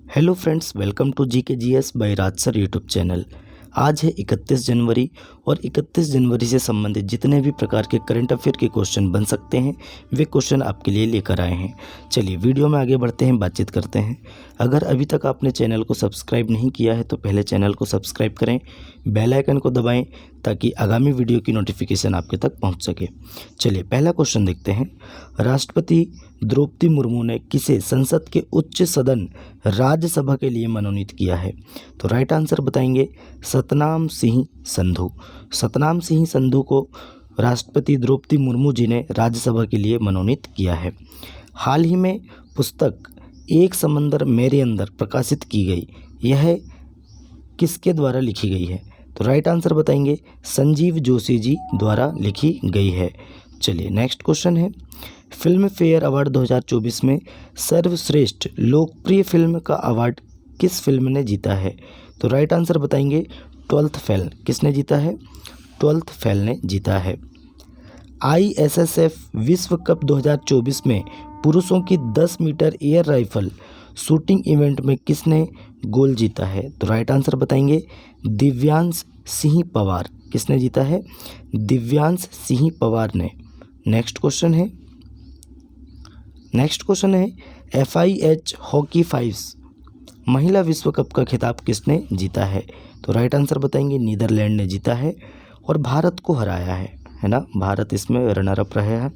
Hello friends, welcome to जी के G S by Raj sir YouTube channel. आज है 31 जनवरी और 31 जनवरी से संबंधित जितने भी प्रकार के करंट अफेयर के क्वेश्चन बन सकते हैं वे क्वेश्चन आपके लिए लेकर आए हैं। चलिए वीडियो में आगे बढ़ते हैं, बातचीत करते हैं। अगर अभी तक आपने चैनल को सब्सक्राइब नहीं किया है तो पहले चैनल को सब्सक्राइब करें, बेल आइकन को दबाएं ताकि आगामी वीडियो की नोटिफिकेशन आपके तक पहुँच सके। चलिए पहला क्वेश्चन देखते हैं। राष्ट्रपति द्रौपदी मुर्मू ने किसे संसद के उच्च सदन राज्यसभा के लिए मनोनीत किया है? तो राइट आंसर बताएंगे सतनाम सिंह संधू। सतनाम सिंह संधू को राष्ट्रपति द्रौपदी मुर्मू जी ने राज्यसभा के लिए मनोनीत किया है। हाल ही में पुस्तक एक समंदर मेरे अंदर प्रकाशित की गई, यह किसके द्वारा लिखी गई है? तो राइट आंसर बताएंगे संजीव जोशी जी द्वारा लिखी गई है। चलिए नेक्स्ट क्वेश्चन है। फिल्म फेयर अवार्ड 2024 में सर्वश्रेष्ठ लोकप्रिय फिल्म का अवार्ड किस फिल्म ने जीता है? तो राइट आंसर बताएंगे 12th फेल। किसने जीता है? 12th फेल ने जीता है। ISSF विश्व कप 2024 में पुरुषों की 10 metre air rifle shooting event में किसने गोल्ड जीता है? तो राइट आंसर बताएंगे दिव्यांश सिंह पवार। किसने जीता है? दिव्यांश सिंह पवार ने। नेक्स्ट क्वेश्चन है FIH हॉकी 5 महिला विश्व कप का खिताब किसने जीता है? तो राइट आंसर बताएंगे नीदरलैंड ने जीता है और भारत को हराया है ना। भारत इसमें रनर अप रहा है,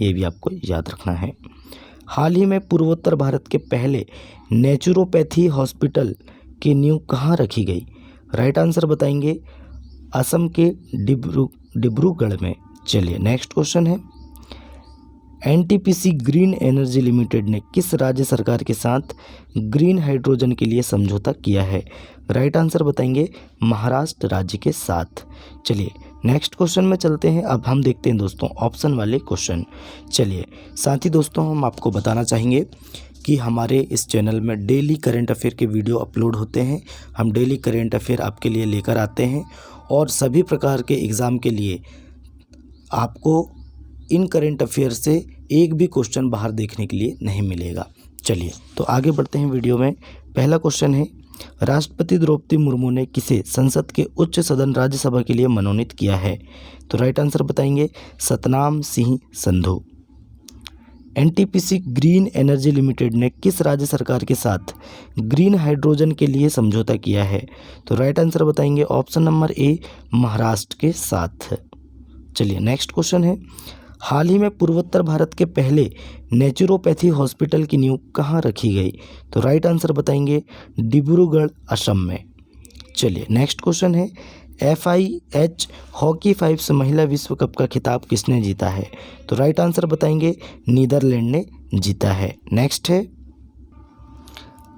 ये भी आपको याद रखना है। हाल ही में पूर्वोत्तर भारत के पहले नेचुरोपैथी हॉस्पिटल की नींव कहाँ रखी गई? राइट आंसर बताएंगे असम के डिब्रूगढ़ में। चलिए नेक्स्ट क्वेश्चन है। NTPC ग्रीन एनर्जी लिमिटेड ने किस राज्य सरकार के साथ ग्रीन हाइड्रोजन के लिए समझौता किया है? राइट आंसर बताएंगे महाराष्ट्र राज्य के साथ। चलिए नेक्स्ट क्वेश्चन में चलते हैं। अब हम देखते हैं दोस्तों ऑप्शन वाले क्वेश्चन। चलिए साथ ही दोस्तों हम आपको बताना चाहेंगे कि हमारे इस चैनल में डेली करंट अफेयर के वीडियो अपलोड होते हैं। हम डेली करंट अफेयर आपके लिए लेकर आते हैं और सभी प्रकार के एग्ज़ाम के लिए आपको इन करंट अफेयर से एक भी क्वेश्चन बाहर देखने के लिए नहीं मिलेगा। चलिए तो आगे बढ़ते हैं वीडियो में। पहला क्वेश्चन है राष्ट्रपति द्रौपदी मुर्मू ने किसे संसद के उच्च सदन राज्यसभा के लिए मनोनीत किया है? तो राइट आंसर बताएंगे Satnam Singh Sandhu. NTPC green energy limited ने किस राज्य सरकार के साथ ग्रीन हाइड्रोजन के लिए समझौता किया है? तो राइट आंसर बताएंगे ऑप्शन नंबर ए महाराष्ट्र के साथ। चलिए नेक्स्ट क्वेश्चन है। हाल ही में पूर्वोत्तर भारत के पहले नेचुरोपैथी हॉस्पिटल की नींव कहाँ रखी गई? तो राइट आंसर बताएंगे डिब्रूगढ़ असम में। चलिए नेक्स्ट क्वेश्चन है। FIH हॉकी 5 महिला विश्व कप का खिताब किसने जीता है? तो राइट आंसर बताएंगे नीदरलैंड ने जीता है। नेक्स्ट है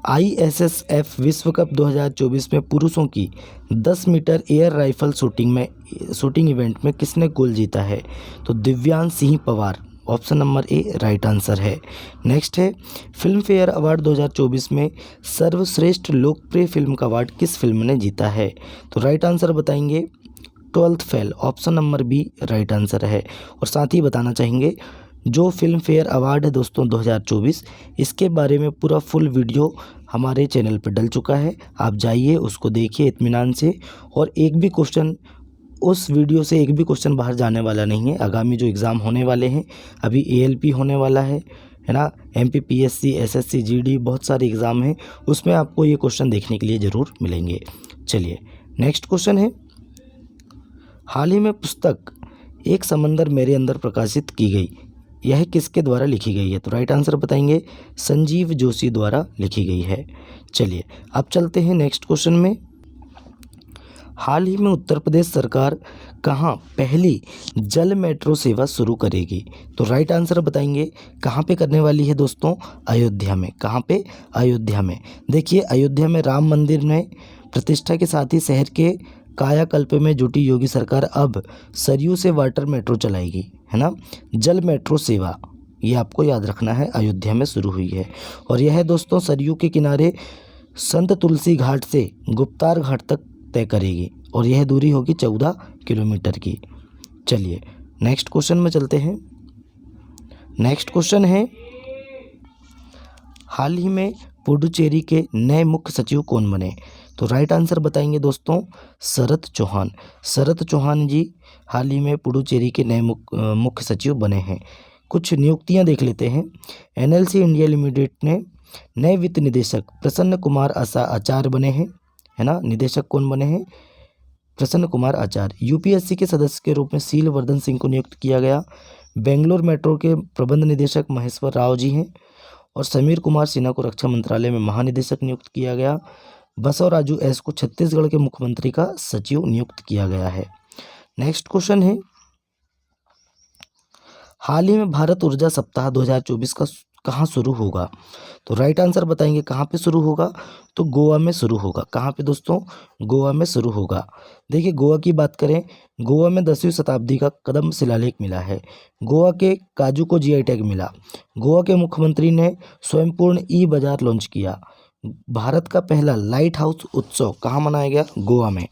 ISSF विश्व कप 2024 में पुरुषों की 10 metre air rifle shooting event में किसने गोल्ड जीता है? तो Divyansh Singh Panwar. Option number A right answer है। नेक्स्ट है फिल्म फेयर अवार्ड 2024 में सर्वश्रेष्ठ लोकप्रिय फिल्म का अवार्ड किस फिल्म ने जीता है? तो राइट आंसर बताएंगे 12th fail. Option number B right answer है। और साथ ही बताना चाहेंगे जो फिल्म फेयर अवार्ड है दोस्तों 2024, इसके बारे में पूरा फुल वीडियो हमारे चैनल पर डल चुका है। आप जाइए उसको देखिए इत्मीनान से, और एक भी क्वेश्चन उस वीडियो से एक भी क्वेश्चन बाहर जाने वाला नहीं है। आगामी जो एग्ज़ाम होने वाले हैं, अभी ALP होने वाला है ना, MPPSC SSC GD बहुत सारे एग्ज़ाम हैं, उसमें आपको ये क्वेश्चन देखने के लिए ज़रूर मिलेंगे। चलिए नेक्स्ट क्वेश्चन है। हाल ही में पुस्तक एक समंदर मेरे अंदर प्रकाशित की गई, यह किसके द्वारा लिखी गई है? तो राइट आंसर बताएंगे संजीव जोशी द्वारा लिखी गई है। चलिए अब चलते हैं नेक्स्ट क्वेश्चन में। हाल ही में उत्तर प्रदेश सरकार कहाँ पहली जल मेट्रो सेवा शुरू करेगी? तो राइट आंसर बताएंगे कहाँ पे करने वाली है दोस्तों? अयोध्या में। कहाँ पे? अयोध्या में। देखिए अयोध्या में राम मंदिर में प्रतिष्ठा के साथ ही शहर के कायाकल्प में जुटी योगी सरकार अब सरयू से वाटर मेट्रो चलाएगी, है ना। जल मेट्रो सेवा ये आपको याद रखना है, अयोध्या में शुरू हुई है और यह दोस्तों सरयू के किनारे संत तुलसी घाट से गुप्तार घाट तक तय करेगी और यह दूरी होगी 14 किलोमीटर की। चलिए नेक्स्ट क्वेश्चन में चलते हैं। नेक्स्ट क्वेश्चन है हाल ही में पुडुचेरी के नए मुख्य सचिव कौन बने? तो राइट आंसर बताएंगे दोस्तों शरद चौहान। शरद चौहान जी हाल ही में पुडुचेरी के नए मुख्य सचिव बने हैं। कुछ नियुक्तियां देख लेते हैं। एनएलसी इंडिया लिमिटेड ने नए वित्त निदेशक प्रसन्न कुमार आचार्य बने हैं, है ना। निदेशक कौन बने हैं? प्रसन्न कुमार आचार्य। यूपीएससी के सदस्य के रूप में सील वर्धन सिंह को नियुक्त किया गया। बेंगलोर मेट्रो के प्रबंध निदेशक महेश्वर राव जी हैं। और समीर कुमार सिन्हा को रक्षा मंत्रालय में महानिदेशक नियुक्त किया गया। बसवराजू एस को छत्तीसगढ़ के मुख्यमंत्री का सचिव नियुक्त किया गया है। नेक्स्ट क्वेश्चन है, हाल ही में भारत ऊर्जा सप्ताह 2024 का कहाँ शुरू होगा? तो राइट आंसर बताएंगे कहाँ पे शुरू होगा? तो गोवा में शुरू होगा। कहाँ पे दोस्तों? गोवा में शुरू होगा। देखिए गोवा की बात करें, गोवा में 10वीं शताब्दी का कदम शिलालेख मिला है। गोवा के काजू को जीआई टैग मिला। गोवा के मुख्यमंत्री ने स्वयंपूर्ण ई बाजार लॉन्च किया। भारत का पहला लाइट हाउस उत्सव कहाँ मनाया गया? गोवा में।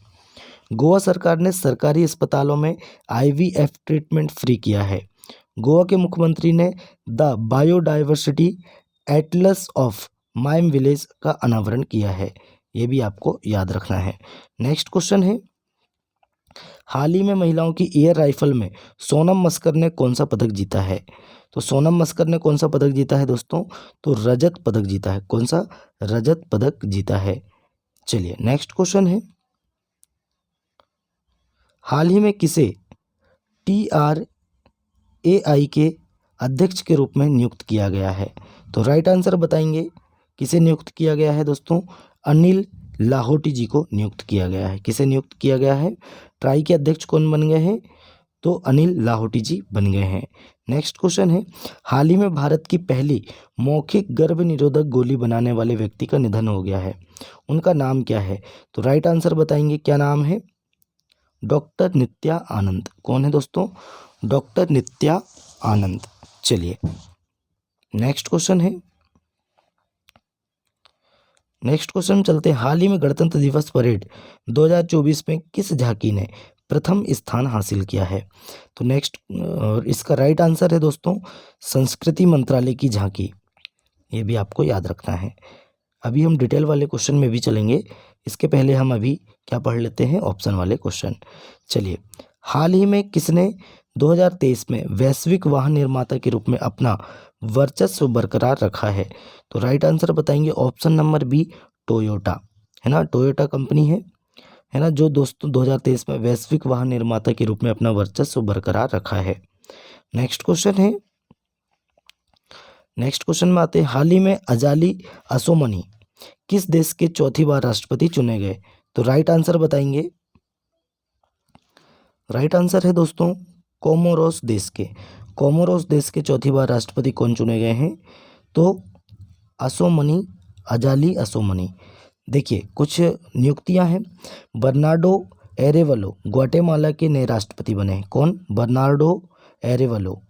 गोवा सरकार ने सरकारी अस्पतालों में आईवीएफ ट्रीटमेंट फ्री किया है। गोवा के मुख्यमंत्री ने the biodiversity Atlas of mime village का अनावरण किया है। ये भी आपको याद रखना है। नेक्स्ट क्वेश्चन है, हाल ही में महिलाओं की एयर राइफल में सोनम मस्कर ने कौन सा पदक जीता है? तो सोनम मस्कर ने कौन सा पदक जीता है दोस्तों? तो रजत पदक जीता है। कौन सा? रजत पदक जीता है। चलिए नेक्स्ट क्वेश्चन है, हाल ही में किसे TRAI के अध्यक्ष के रूप में नियुक्त किया गया है? तो राइट आंसर बताएंगे किसे नियुक्त किया गया है दोस्तों? अनिल लाहोटी जी को नियुक्त किया गया है। किसे नियुक्त किया गया है? ट्राई के अध्यक्ष कौन बन गए हैं? तो अनिल लाहोटी जी बन गए हैं। नेक्स्ट क्वेश्चन है, हाल ही में भारत की पहली मौखिक गर्भ निरोधक गोली बनाने वाले व्यक्ति का निधन हो गया है। उनका नाम क्या है? तो राइट आंसर बताएंगे क्या नाम है? डॉक्टर नित्या आनंद। कौन है दोस्तों? डॉक्टर नित्या आनंद। चलिए नेक्स्ट क्वेश्चन है, नेक्स्ट क्वेश्चन चलते हैं, हाल ही में गणतंत्र दिवस परेड 2024 में किस झांकी ने प्रथम स्थान हासिल किया है? तो नेक्स्ट इसका राइट आंसर है दोस्तों संस्कृति मंत्रालय की झांकी। ये भी आपको याद रखना है। अभी हम डिटेल वाले क्वेश्चन में भी चलेंगे, इसके पहले हम अभी क्या पढ़ लेते हैं? ऑप्शन वाले क्वेश्चन। चलिए, हाल ही में किसने 2023 में वैश्विक वाहन निर्माता के रूप में अपना वर्चस्व बरकरार रखा है? तो राइट आंसर बताएंगे ऑप्शन नंबर बी टोयोटा, है ना। टोयोटा कंपनी है ना, जो दोस्तों 2023 में वैश्विक वाहन निर्माता के रूप में अपना वर्चस्व बरकरार रखा है। नेक्स्ट क्वेश्चन है, नेक्स्ट क्वेश्चन में आते हैं, हाल ही में अजाली असोमनी किस देश के चौथी बार राष्ट्रपति चुने गए? तो राइट आंसर बताएंगे। राइट आंसर है दोस्तों कोमोरोस देश के। कोमोरोस देश के चौथी बार राष्ट्रपति कौन चुने गए हैं? तो असोमनी, अजाली असोमनी। देखिए कुछ नियुक्तियां हैं। बर्नार्डो एरेवलो ग्वाटेमाला के नए राष्ट्रपति बने हैं। कौन? बर्नार्डो एरेवलो।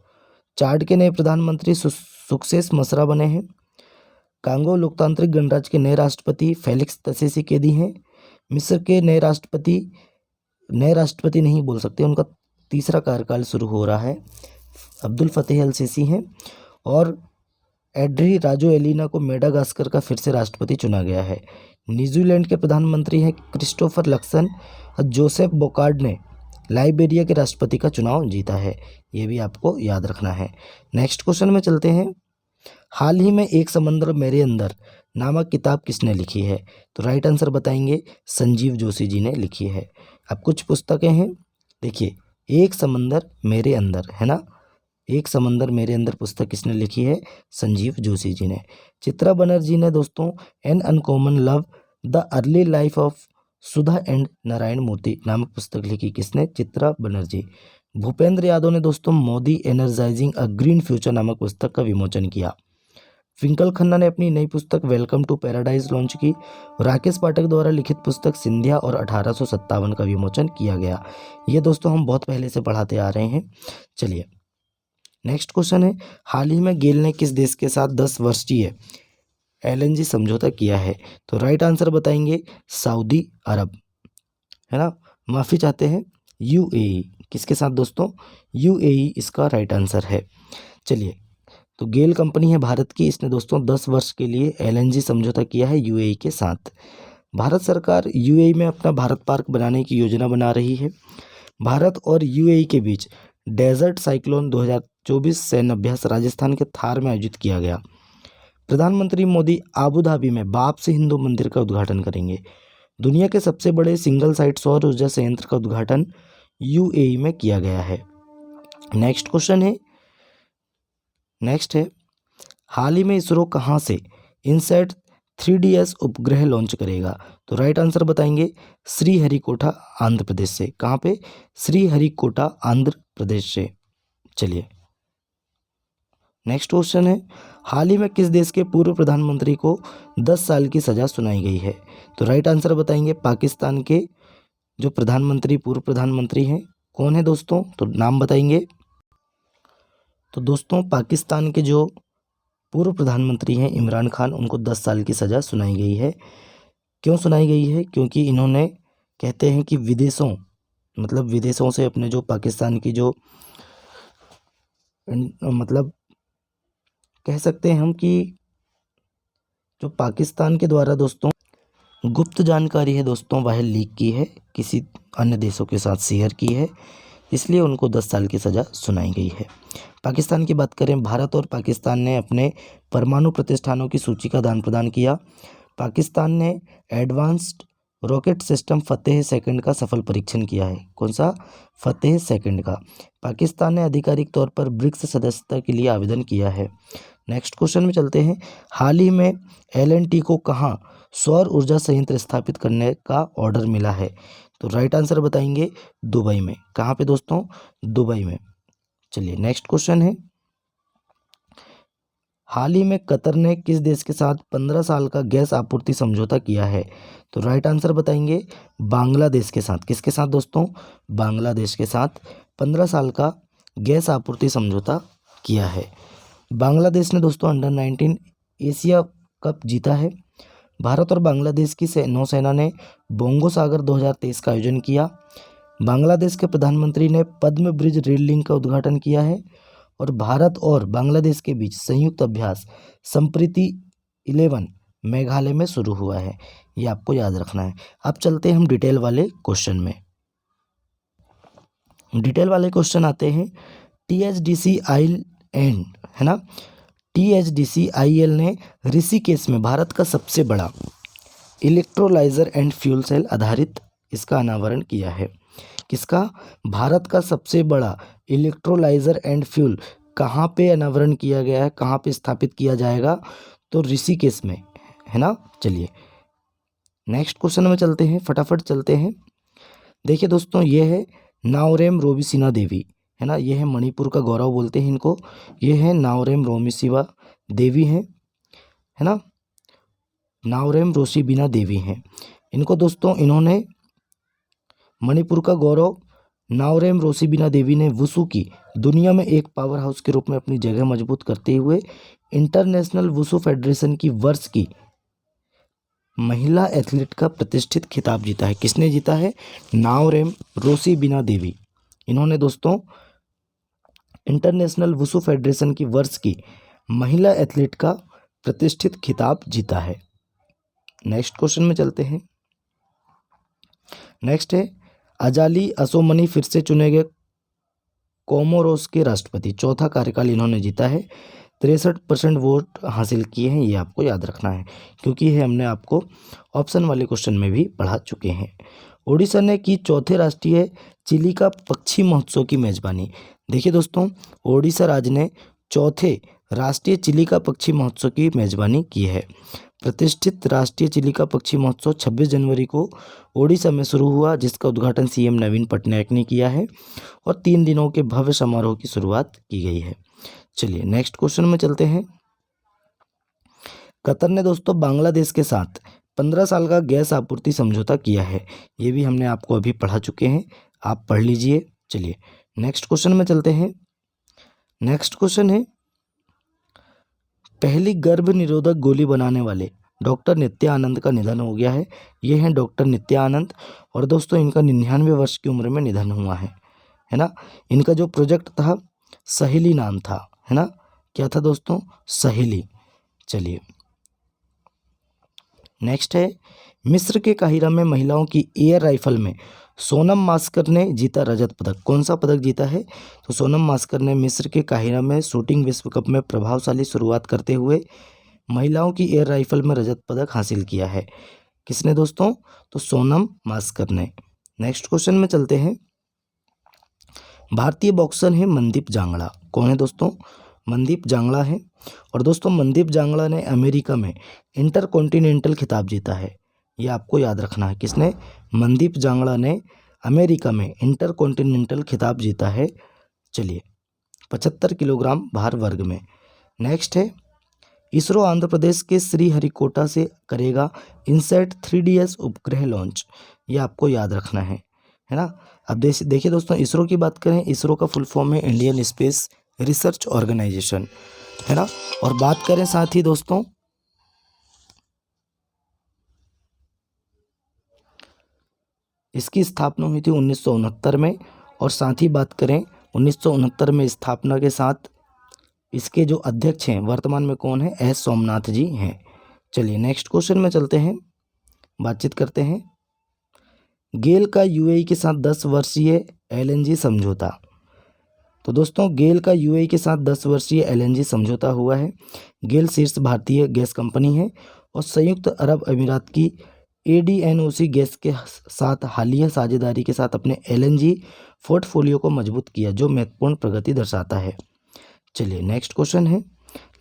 चाड के नए प्रधानमंत्री सुक्सेस मसरा बने हैं। कांगो लोकतांत्रिक गणराज्य के नए राष्ट्रपति फेलिक्स त्सेसिकेदी हैं। मिस्र के नए राष्ट्रपति नहीं बोल सकते, उनका तीसरा कार्यकाल शुरू हो रहा है, अब्दुल फतेह अल सीसी हैं। और एड्री राजोएलिना को मेडागास्कर का फिर से राष्ट्रपति चुना गया है। न्यूजीलैंड के प्रधानमंत्री हैं क्रिस्टोफर लक्सन। और जोसेफ बोकार्ड ने लाइबेरिया के राष्ट्रपति का चुनाव जीता है। ये भी आपको याद रखना है। नेक्स्ट क्वेश्चन में चलते हैं, हाल ही में एक समंदर मेरे अंदर नामक किताब किसने लिखी है? तो राइट आंसर बताएंगे संजीव जोशी जी ने लिखी है। अब कुछ पुस्तकें हैं, देखिए एक समंदर मेरे अंदर, है ना, एक समंदर मेरे अंदर पुस्तक किसने लिखी है? संजीव जोशी जी ने। चित्रा बनर्जी ने दोस्तों an uncommon love the early life of Sudha and Narayan Murthy नामक पुस्तक लिखी। किसने? चित्रा बनर्जी। भूपेंद्र यादव ने दोस्तों मोदी एनर्जाइजिंग अ ग्रीन फ्यूचर नामक पुस्तक का विमोचन किया। ट्विंकल खन्ना ने अपनी नई पुस्तक वेलकम टू पैराडाइज लॉन्च की। राकेश पाठक द्वारा लिखित पुस्तक सिंधिया और 1857 का विमोचन किया गया। ये दोस्तों हम बहुत पहले से पढ़ाते आ रहे हैं। चलिए नेक्स्ट क्वेश्चन है, हाल ही में गेल ने किस देश के साथ 10 वर्षीय LNG समझौता किया है? तो राइट आंसर बताएंगे सऊदी अरब, है ना, माफ़ी चाहते हैं UAE। किसके साथ दोस्तों? UAE इसका राइट आंसर है। चलिए तो गेल कंपनी है भारत की, इसने दोस्तों 10 वर्ष के लिए एलएनजी समझौता किया है यूएई के साथ। भारत सरकार यूएई में अपना भारत पार्क बनाने की योजना बना रही है। भारत और यूएई के बीच डेजर्ट साइक्लोन 2024 सैन्य अभ्यास राजस्थान के थार में आयोजित किया गया। प्रधानमंत्री मोदी आबू धाबी में बाप से हिंदू मंदिर का उद्घाटन करेंगे। दुनिया के सबसे बड़े सिंगल साइट सौर ऊर्जा संयंत्र का उद्घाटन यूएई में किया गया है। नेक्स्ट क्वेश्चन है, नेक्स्ट है, हाल ही में इसरो कहाँ से इनसैट 3DS उपग्रह लॉन्च करेगा? तो राइट आंसर बताएंगे श्रीहरिकोटा आंध्र प्रदेश से। कहाँ पे? श्रीहरिकोटा आंध्र प्रदेश से। चलिए नेक्स्ट क्वेश्चन है, हाल ही में किस देश के पूर्व प्रधानमंत्री को 10 साल की सजा सुनाई गई है? तो राइट आंसर बताएंगे पाकिस्तान के जो प्रधानमंत्री, पूर्व प्रधानमंत्री हैं, कौन है दोस्तों? तो नाम बताएंगे। तो दोस्तों पाकिस्तान के जो पूर्व प्रधानमंत्री हैं इमरान खान, उनको 10 साल की सज़ा सुनाई गई है। क्यों सुनाई गई है? क्योंकि इन्होंने कहते हैं कि विदेशों से अपने जो पाकिस्तान की जो मतलब कह सकते हैं हम कि जो पाकिस्तान के द्वारा दोस्तों गुप्त जानकारी है दोस्तों वह लीक की है, किसी अन्य देशों के साथ शेयर की है, इसलिए उनको 10 साल की सज़ा सुनाई गई है। पाकिस्तान की बात करें, भारत और पाकिस्तान ने अपने परमाणु प्रतिष्ठानों की सूची का आदान प्रदान किया। पाकिस्तान ने एडवांस्ड रॉकेट सिस्टम फतेह सेकंड का सफल परीक्षण किया है। कौन सा? फतेह सेकंड का। पाकिस्तान ने आधिकारिक तौर पर ब्रिक्स सदस्यता के लिए आवेदन किया है। नेक्स्ट क्वेश्चन में चलते हैं, हाल ही में एल&टी को कहाँ सौर ऊर्जा संयंत्र स्थापित करने का ऑर्डर मिला है? तो राइट आंसर बताएंगे दुबई में। कहाँ पे दोस्तों? दुबई में। चलिए नेक्स्ट क्वेश्चन है, हाल ही में कतर ने किस देश के साथ 15 साल का गैस आपूर्ति समझौता किया है? तो राइट आंसर बताएंगे बांग्लादेश के साथ। किसके साथ दोस्तों? बांग्लादेश के साथ 15 साल का गैस आपूर्ति समझौता किया है। बांग्लादेश ने दोस्तों अंडर-19 एशिया कप जीता है। भारत और बांग्लादेश की नौसेना ने बोंगो सागर 2023 का आयोजन किया। बांग्लादेश के प्रधानमंत्री ने पद्म ब्रिज रेल लिंक का उद्घाटन किया है। और भारत और बांग्लादेश के बीच संयुक्त अभ्यास संप्रीति 11 मेघालय में शुरू हुआ है। ये आपको याद रखना है। अब चलते हैं हम डिटेल वाले क्वेश्चन में। डिटेल वाले क्वेश्चन आते हैं, THDCIL है ना, THDCIL ने ऋषिकेश में भारत का सबसे बड़ा इलेक्ट्रोलाइजर एंड फ्यूल सेल आधारित इसका अनावरण किया है। किसका? भारत का सबसे बड़ा इलेक्ट्रोलाइजर एंड फ्यूल कहाँ पे अनावरण किया गया है, कहाँ पे स्थापित किया जाएगा? तो ऋषिकेश में, है ना। चलिए नेक्स्ट क्वेश्चन में चलते हैं, फटाफट चलते हैं। देखिए दोस्तों, ये है नाओरेम रोबिसिना देवी, है ना, ये है मणिपुर का गौरव बोलते हैं इनको। ये है नाओरेम रोमिसिवा देवी हैं, है ना, नाओरेम रोशिबिना देवी हैं। इनको दोस्तों इन्होंने मणिपुर का गौरव नाओरेम रोशिबिना देवी ने वुसु की दुनिया में एक पावर हाउस के रूप में अपनी जगह मजबूत करते हुए इंटरनेशनल वुसु फेडरेशन की वर्ष की महिला एथलीट का प्रतिष्ठित खिताब जीता है। किसने जीता है? नाओरेम रोशिबिना देवी। इन्होंने दोस्तों इंटरनेशनल वुसु फेडरेशन की वर्ष की महिला एथलीट का प्रतिष्ठित खिताब जीता है। नेक्स्ट क्वेश्चन में चलते हैं। नेक्स्ट है, अजाली असोमनी फिर से चुने गए कोमोरोस के राष्ट्रपति, चौथा कार्यकाल इन्होंने जीता है। 63% वोट हासिल किए हैं। ये आपको याद रखना है क्योंकि ये हमने आपको ऑप्शन वाले क्वेश्चन में भी पढ़ा चुके हैं। ओडिशा ने की चौथे राष्ट्रीय चिलिका पक्षी महोत्सव की मेजबानी। देखिए दोस्तों, ओडिशा राज्य ने चौथे राष्ट्रीय चिलिका पक्षी महोत्सव की मेजबानी की है। प्रतिष्ठित राष्ट्रीय चिलिका पक्षी महोत्सव 26 जनवरी को ओडिशा में शुरू हुआ, जिसका उद्घाटन सीएम नवीन पटनायक ने किया है और 3 दिनों के भव्य समारोह की शुरुआत की गई है। चलिए नेक्स्ट क्वेश्चन में चलते हैं। कतर ने दोस्तों बांग्लादेश के साथ 15 साल का गैस आपूर्ति समझौता किया है। ये भी हमने आपको अभी पढ़ा चुके हैं, आप पढ़ लीजिए। चलिए नेक्स्ट क्वेश्चन में चलते हैं। नेक्स्ट क्वेश्चन है, पहली गर्भ निरोधक गोली बनाने वाले डॉक्टर नित्यानंद का निधन हो गया है। ये हैं डॉक्टर नित्यानंद और दोस्तों इनका 99 वर्ष की उम्र में निधन हुआ है ना। इनका जो प्रोजेक्ट था सहेली नाम था, है ना, क्या था दोस्तों? सहेली। चलिए नेक्स्ट है, मिस्र के काहिरा में महिलाओं की एयर राइफल में सोनम मास्कर ने जीता रजत पदक। कौन सा पदक जीता है? तो सोनम मास्कर ने मिस्र के काहिरा में शूटिंग विश्व कप में प्रभावशाली शुरुआत करते हुए महिलाओं की एयर राइफल में रजत पदक हासिल किया है। किसने दोस्तों? तो सोनम मास्कर ने। नेक्स्ट क्वेश्चन में चलते हैं। भारतीय बॉक्सर है मनदीप जांगड़ा। कौन है दोस्तों? मनदीप जांगड़ा है। और दोस्तों मनदीप जांगड़ा ने अमेरिका में इंटरकॉन्टिनेंटल खिताब जीता है, ये आपको याद रखना है। किसने? मनदीप जांगड़ा ने अमेरिका में इंटरकॉन्टिनेंटल खिताब जीता है। चलिए 75 किलोग्राम भार वर्ग में। नेक्स्ट है, इसरो आंध्र प्रदेश के श्रीहरिकोटा से करेगा इनसैट 3DS उपग्रह लॉन्च, ये आपको याद रखना है ना। अब देखिए दोस्तों, इसरो की बात करें, इसरो का फुल फॉर्म है इंडियन स्पेस रिसर्च ऑर्गेनाइजेशन, है ना। और बात करें साथ ही दोस्तों इसकी स्थापना हुई थी 1969 में। और साथ ही बात करें 1969 में स्थापना के साथ इसके जो अध्यक्ष हैं वर्तमान में कौन है? एस सोमनाथ जी हैं। चलिए नेक्स्ट क्वेश्चन में चलते हैं, बातचीत करते हैं। गेल का यूएई के साथ 10 वर्षीय एलएनजी समझौता। तो दोस्तों गेल का यूएई के साथ 10 वर्षीय एलएनजी समझौता हुआ है। गेल शीर्ष भारतीय गैस कंपनी है और संयुक्त अरब अमीरात की एडीएनओसी गैस के साथ हालिया साझेदारी के साथ अपने एलएनजी पोर्टफोलियो को मजबूत किया, जो महत्वपूर्ण प्रगति दर्शाता है। चलिए नेक्स्ट क्वेश्चन है।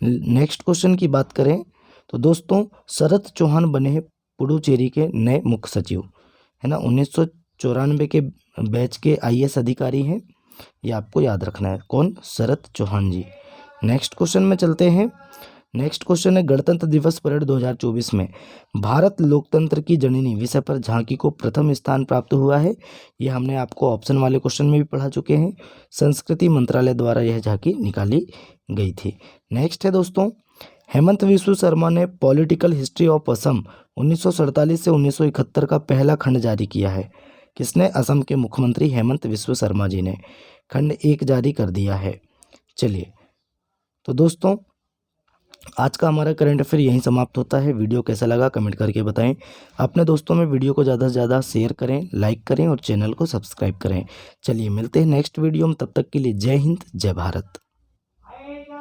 नेक्स्ट क्वेश्चन की बात करें तो दोस्तों शरद चौहान बने हैं पुडुचेरी के नए मुख्य सचिव, है ना। 1994 के बैच के आईएएस अधिकारी हैं, ये आपको याद रखना है। कौन? शरद चौहान जी। नेक्स्ट क्वेश्चन में चलते हैं। नेक्स्ट क्वेश्चन है, गणतंत्र दिवस परेड 2024 में भारत लोकतंत्र की जननी विषय पर झांकी को प्रथम स्थान प्राप्त हुआ है। ये हमने आपको ऑप्शन वाले क्वेश्चन में भी पढ़ा चुके हैं। संस्कृति मंत्रालय द्वारा यह झांकी निकाली गई थी। नेक्स्ट है दोस्तों, हेमंत विश्व शर्मा ने पॉलिटिकल हिस्ट्री ऑफ असम 1947 से 1971 का पहला खंड जारी किया है। किसने? असम के मुख्यमंत्री हेमंत विश्व शर्मा जी ने खंड 1 जारी कर दिया है। चलिए तो दोस्तों आज का हमारा करंट अफेयर यहीं समाप्त होता है। वीडियो कैसा लगा कमेंट करके बताएं। अपने दोस्तों में वीडियो को ज़्यादा से ज़्यादा शेयर करें, लाइक करें और चैनल को सब्सक्राइब करें। चलिए मिलते हैं नेक्स्ट वीडियो में, तब तक के लिए जय हिंद जय भारत।